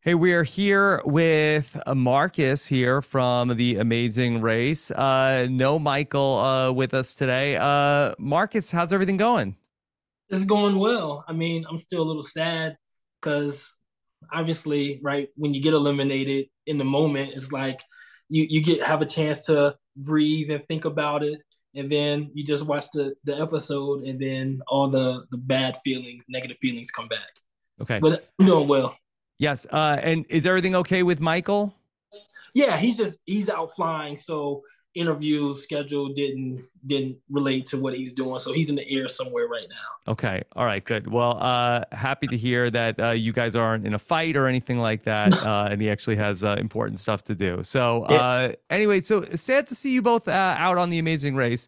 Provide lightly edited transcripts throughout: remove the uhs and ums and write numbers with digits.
Hey, we are here with Marcus here from the Amazing Race. No Michael with us today. Marcus, how's everything going? It's going well. I mean, I'm still a little sad because obviously, right, when you get eliminated in the moment, it's like you get have a chance to breathe and think about it, and then you just watch the episode, and then all the bad feelings, negative feelings come back. Okay. But I'm doing well. Yes. And is everything okay with Michael? Yeah, he's out flying, so interview schedule didn't relate to what he's doing, so he's in the air somewhere right now. Okay. All right. Good. Well, happy to hear that you guys aren't in a fight or anything like that, and he actually has important stuff to do. So, Yeah. anyway, so sad to see you both out on the Amazing Race.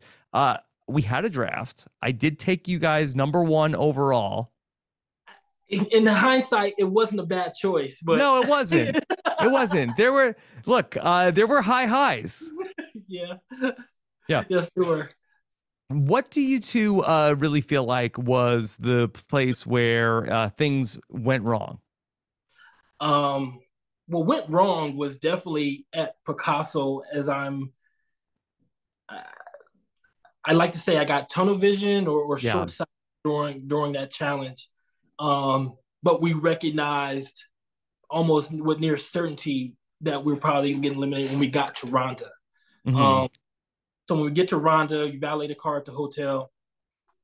We had a draft. I did take you guys number one overall. In hindsight, it wasn't a bad choice, but No, it wasn't. It wasn't. There were there were high highs. yeah, Yeah. yes, sure. What do you two really feel like was the place where things went wrong? Um, what went wrong was definitely at Picasso. I like to say, I got tunnel vision or Yeah. short sight during that challenge. But we recognized almost with near certainty that we were probably getting eliminated when we got to Ronda. Hmm. Um, so when we get to Ronda, you valet the car at the hotel,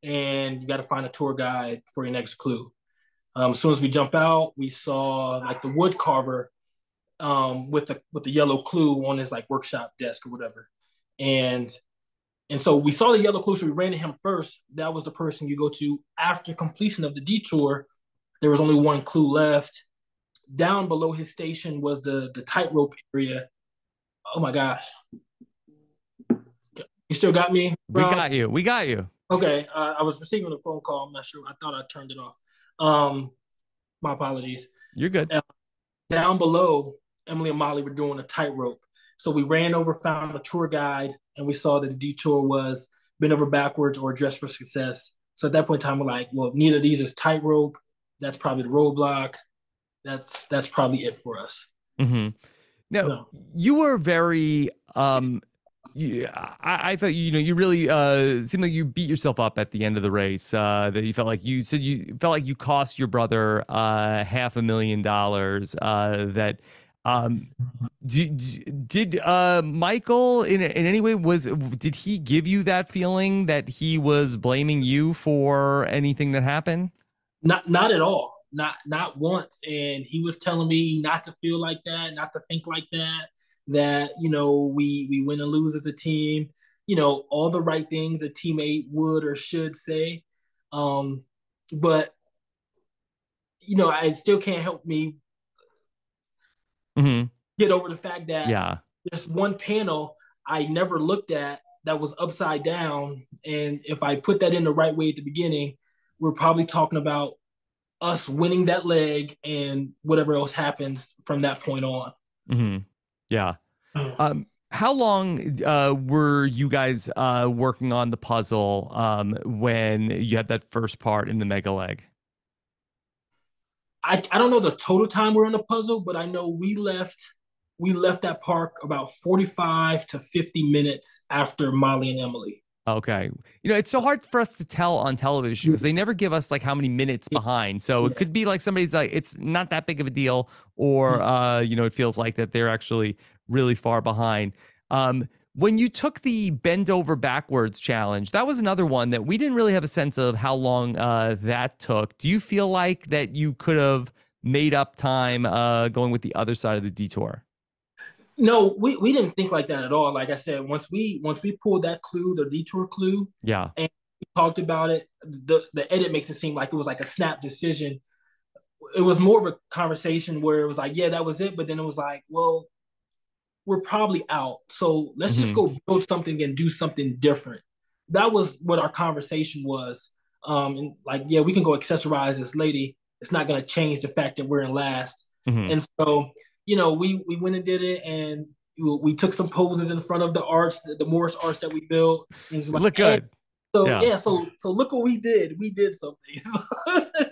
and you got to find a tour guide for your next clue. As soon as we jump out, we saw like the wood carver with the yellow clue on his like workshop desk or whatever, and so we saw the yellow clue, so we ran to him first. That was the person you go to after completion of the detour. There was only one clue left. Down below his station was the tightrope area. Oh my gosh, you still got me, We Rob? got you. We got you. Okay, I was receiving a phone call. I'm not sure. I thought I turned it off. Um, my apologies. You're good. Uh, Down below, Emily and Molly were doing a tightrope. So we ran over, found a tour guide, and we saw that the detour was bend over backwards or dress for success. So at that point in time, we're like, well, neither of these is tightrope. That's probably the roadblock. That's probably it for us. Hmm. Now, So you were very I thought you really seemed like you beat yourself up at the end of the race. That you felt like you said you felt like you cost your brother $500,000. That um did Michael in any way was did he give you that feeling that he was blaming you for anything that happened? not at all. Not once. And he was telling me not to feel like that, not to think like that. That we win and lose as a team. All the right things a teammate would or should say. Um, but I still can't help me Hmm. get over the fact that Yeah. there's one panel I never looked at that was upside down. And if I put that in the right way at the beginning, we're probably talking about us winning that leg and whatever else happens from that point on. Hmm. Yeah. How long were you guys working on the puzzle when you had that first part in the mega leg? I don't know the total time we're in the puzzle, but I know we left that park about 45 to 50 minutes after Molly and Emily. Okay. It's so hard for us to tell on television because they never give us like how many minutes behind. So it Yeah. could be like somebody's like, it's not that big of a deal, or it feels like that they're actually really far behind. When you took the bend over backwards challenge, that was another one that we didn't really have a sense of how long that took. Do you feel like that you could have made up time going with the other side of the detour? No, we didn't think like that at all. Like I said, once we pulled that clue, the detour clue, Yeah. and we talked about it, the edit makes it seem like it was like a snap decision. It was more of a conversation where it was like, yeah, that was it, but then it was like, well, we're probably out. So let's just Hmm. go build something and do something different. That was what our conversation was. And like, yeah, we can go accessorize this lady. It's not going to change the fact that we're in last. Hmm. And so, we went and did it, and we took some poses in front of the arch, the Morris arch that we built. And it's like, Look hey, good. so Yeah. yeah, so look what we did. We did something.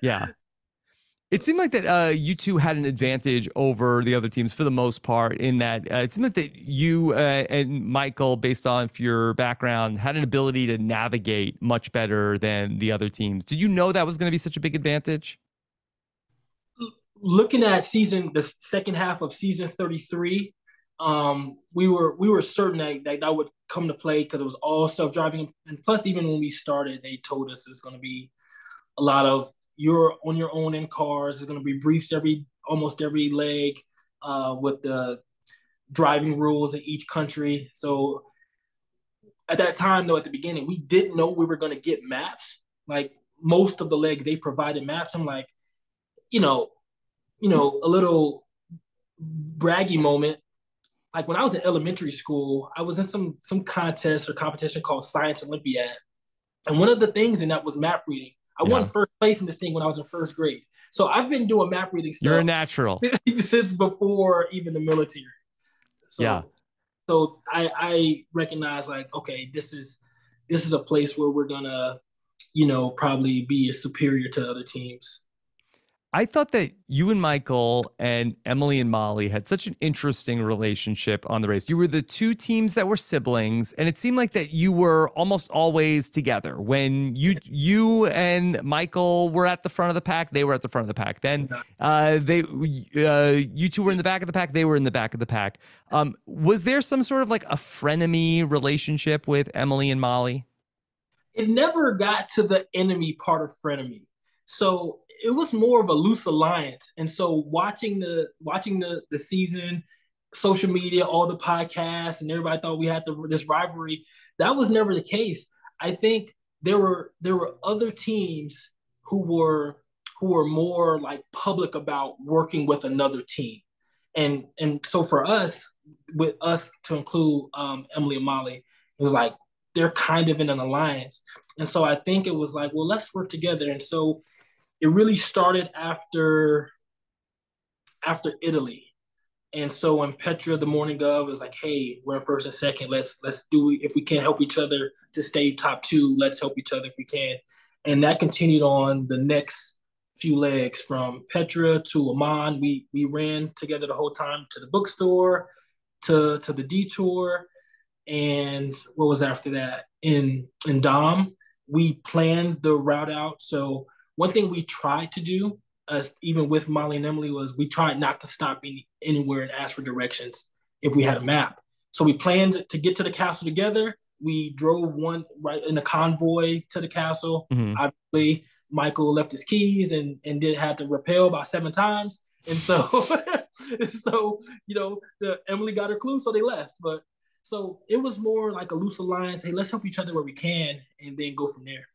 Yeah. It seemed like that you two had an advantage over the other teams for the most part, in that it seemed like that you and Michael, based on your background, had an ability to navigate much better than the other teams. Did you know that was going to be such a big advantage? Looking at the second half of season 33, we were certain that would come to play because it was all self driving, and plus even when we started, they told us it was going to be a lot of you're on your own in cars. There's going to be briefs almost every leg, with the driving rules in each country. So at that time, though, at the beginning, we didn't know we were going to get maps. Like most of the legs, they provided maps. I'm like, you know, a little braggy moment. Like when I was in elementary school, I was in some contest or competition called Science Olympiad, and one of the things in that was map reading. I won Yeah. first place in this thing when I was in first grade. So I've been doing map reading You're a stuff natural. since before even the military. Yeah. So I recognize like, okay, this is a place where we're gonna, probably be superior to other teams. I thought that you and Michael and Emily and Molly had such an interesting relationship on the race. You were the two teams that were siblings, and it seemed like that you were almost always together. When you and Michael were at the front of the pack, they were at the front of the pack. Then you two were in the back of the pack, they were in the back of the pack. Was there some sort of like a frenemy relationship with Emily and Molly? It never got to the enemy part of frenemy. So it was more of a loose alliance. And so watching the season, social media, all the podcasts, and everybody thought we had this rivalry. That was never the case. I think there were other teams who were more like public about working with another team. And so for us, with us to include Emily and Molly, it was like they're kind of in an alliance. And so I think it was like, well, let's work together. And so it really started after Italy. And so when Petra, the morning of, was like, hey, we're in first and second. Let's do, if we can't help each other to stay top two, let's help each other if we can. And that continued on the next few legs from Petra to Amman. We ran together the whole time to the bookstore, to the detour. And what was after that? In Dom, we planned the route out. So one thing we tried to do, even with Molly and Emily, was we tried not to stop anywhere and ask for directions if we had a map. So we planned to get to the castle together. We drove one right in a convoy to the castle. Mm-hmm. Obviously, Michael left his keys and did have to rappel about 7 times. And so, so the Emily got her clue, so they left. But so it was more like a loose alliance. Hey, let's help each other where we can, and then go from there.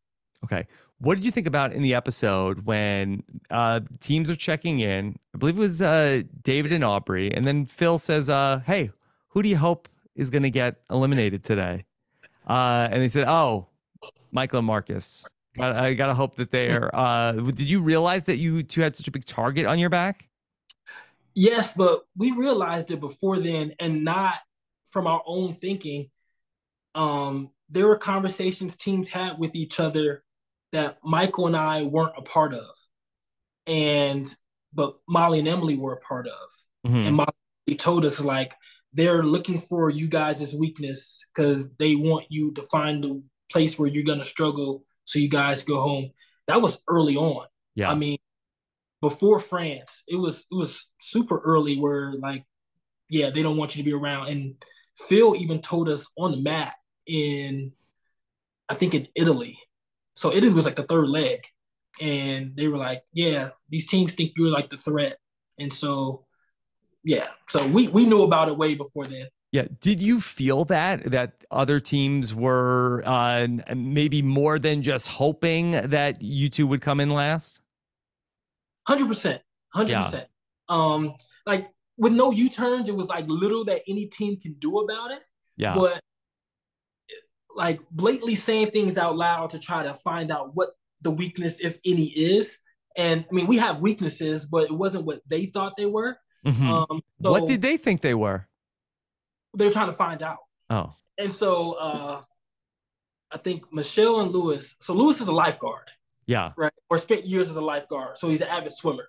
Okay. What did you think about in the episode when teams are checking in? I believe it was David and Aubrey. And then Phil says, hey, who do you hope is going to get eliminated today? And they said, oh, Michael and Marcus. I got to hope that they're. Did you realize that you two had such a big target on your back? Yes, but we realized it before then, and not from our own thinking. There were conversations teams had with each other that Michael and I weren't a part of, but Molly and Emily were a part of. Mm-hmm. And Molly told us like they're looking for you guys' weakness because they want you to find the place where you're gonna struggle, so you guys go home. That was early on. Yeah. I mean, before France, it was super early where like, yeah, they don't want you to be around. And Phil even told us on the mat I think in Italy. So Italy was like the third leg. And they were like, yeah, these teams think you're like the threat. And so, yeah. So we knew about it way before then. Yeah. Did you feel that other teams were maybe more than just hoping that you two would come in last? 100%. 100%. Yeah. Like with no U-turns, it was like little that any team can do about it. Yeah. But like blatantly saying things out loud to try to find out what the weakness, if any, is. And I mean, we have weaknesses, but it wasn't what they thought they were. Mm-hmm. So what did they think they were? They were trying to find out. Oh. And so I think Michelle and Lewis. So Lewis is a lifeguard. Yeah. Right. Or spent years as a lifeguard. So he's an avid swimmer.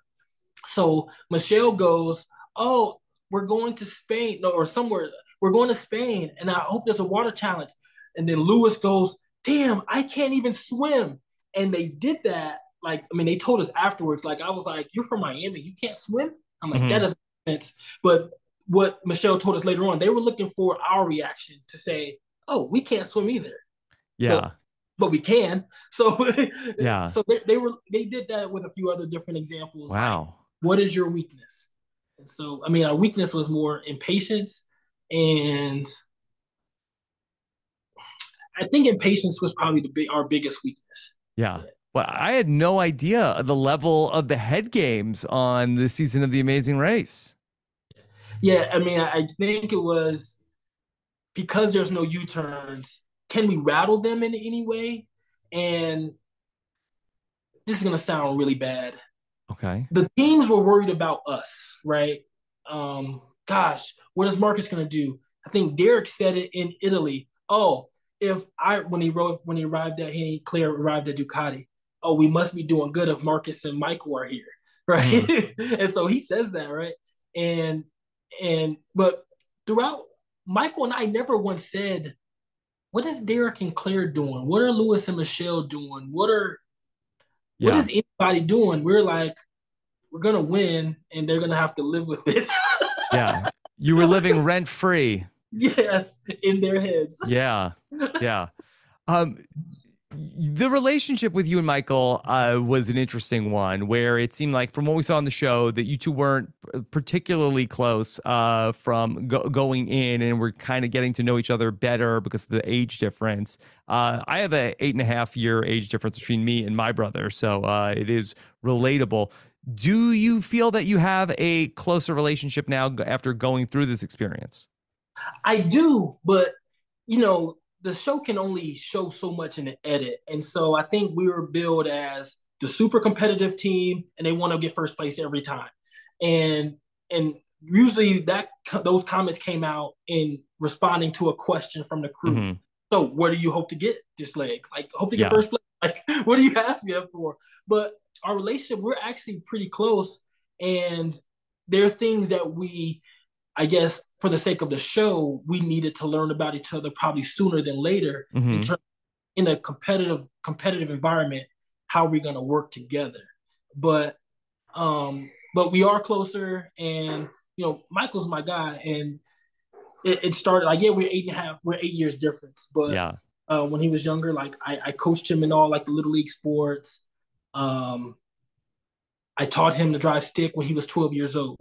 So Michelle goes, "Oh, we're going to Spain, no, or somewhere. We're going to Spain, and I hope there's a water challenge." And then Lewis goes, "Damn, I can't even swim." And they did that. Like, I mean, they told us afterwards. Like, I was like, "You're from Miami, you can't swim?" I'm like, "That Hmm. doesn't make sense." But what Michelle told us later on, they were looking for our reaction to say, "Oh, we can't swim either," but Yeah. we can. So, Yeah. so they did that with a few other different examples. Like, Wow. what is your weakness? And so, I mean, our weakness was more impatience, and I think impatience was probably our biggest weakness. Yeah. Yeah. Well, I had no idea the level of the head games on this season of The Amazing Race. Yeah, I mean, I think it was because there's no U turns. Can we rattle them in any way? And this is gonna sound really bad. Okay. The teams were worried about us, right? Gosh, what is Marcus gonna do? I think Derek said it in Italy. Oh, if I when he arrived at Claire arrived at Ducati. Oh, we must be doing good if Marcus and Michael are here, right? Hmm. And so he says that, right? And but throughout, Michael and I never once said, "What is Derek and Claire doing? What are Lewis and Michelle doing? What Yeah. is anybody doing?" We're like, we're gonna win, and they're gonna have to live with it. Yeah. You were living rent free. Yes, in their heads. Yeah. Yeah. Um, the relationship with you and Michael was an interesting one where it seemed like from what we saw on the show that you two weren't particularly close from going in and we're kind of getting to know each other better because of the age difference. I have a 8.5 year age difference between me and my brother, so it is relatable. Do you feel that you have a closer relationship now after going through this experience? I do, but you know, the show can only show so much in the edit. And so I think we were billed as the super competitive team and they want to get first place every time. And and usually those comments came out in responding to a question from the crew. Hmm. So what do you hope to get this leg? Like hope to get Yeah. first place? Like what do you ask me that for? But our relationship, we're actually pretty close. And there are things that I guess for the sake of the show, we needed to learn about each other probably sooner than later Hmm. in a competitive environment. How are we going to work together? But but we are closer, and you know, Michael's my guy, and it started like yeah, we're 8 years difference, but Yeah. when he was younger, like I coached him in all like the little league sports. Um, I taught him to drive stick when he was 12 years old,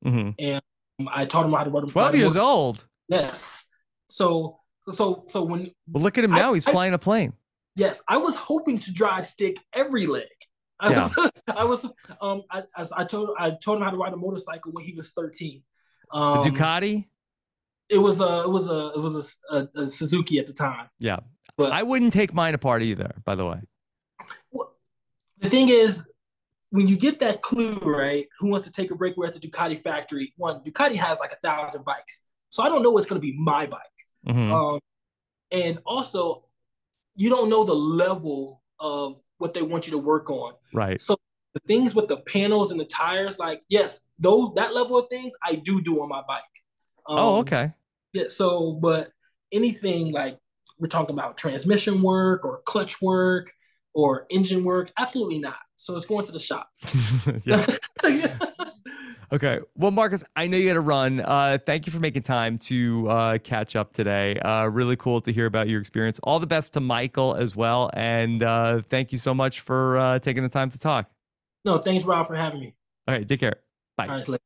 Hmm. and I taught him how to 12 ride a years motorcycle. old. Yes. So so when Well, look at him now. He's I flying a plane. yes, I was hoping to drive stick every leg. I Yeah. was I was I told him how to ride a motorcycle when he was 13. The Um Ducati. it was a Suzuki at the time. Yeah. But I wouldn't take mine apart either, by the way. the thing is when you get that clue, right? Who wants to take a break? We're at the Ducati factory. One, Ducati has like 1,000 bikes. So I don't know what's going to be my bike. Hmm. Um, and also, you don't know the level of what they want you to work on. Right. So the things with the panels and the tires, like yes, that level of things I do on my bike. Oh, Um, okay. yeah. So, but anything like we're talking about transmission work or clutch work or engine work, absolutely not. So it's going to the shop. Yeah. Okay. Well, Marcus, I know you got to run. Thank you for making time to catch up today. Really cool to hear about your experience. All the best to Michael as well. And thank you so much for taking the time to talk. No, thanks, Rob, for having me. All right. Take care. Bye. All right,